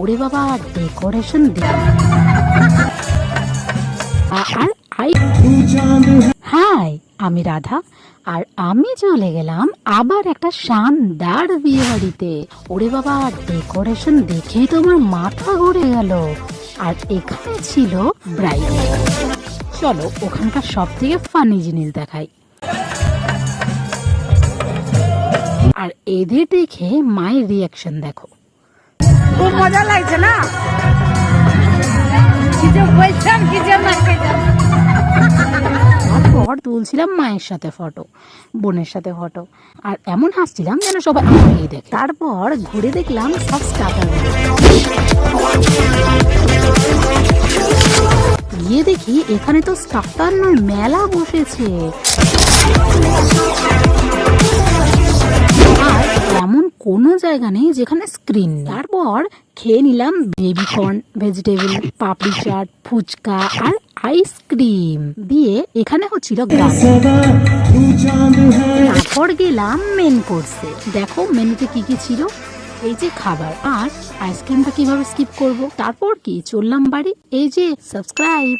ওরে বাবা, decoration high, আমি রাধা, আর আমি চলে গেলাম আবার একটা শানদার বিয়ে বাড়িতে। ওরে বাবা, ডেকোরেশন দেখেই তো আমার মাথা ঘুরে গেল। আর এখানে ছিল ব্রাইড। চলো ওখানকার সব থেকে ফানি জিনিস দেখাই। আর এদের দেখে মায়ের রিয়াকশন দেখো। খুব মজা লাগছে না? তারপর তুলছিলাম মায়ের সাথে ফটো, বোনের সাথে ফটো, আর এমন হাসছিলাম যেন সবাই আমাকেই দেখে। তারপর ঘুরে দেখলাম সব স্টার্টার। গিয়ে দেখি এখানে তো স্টার্টার নয়, মেলা বসেছে। আর এমন কোনো জায়গা নেই যেখানে স্ক্রিন নেই। তারপর খেয়ে নিলাম বেবিকর্ন, ভেজিটেবল, পাপড়ি চাট, ফুচকা আর আইসক্রিম দিয়ে। এখানে হচ্ছিল গান। তারপর গেলাম মেন কোর্সে। দেখো মেনুতে কি কি ছিল। এই যে খাবার, আর আইসক্রিমটা কিভাবে স্কিপ করব। তারপর কি চললাম বাড়ি। এই যে সাবস্ক্রাইব।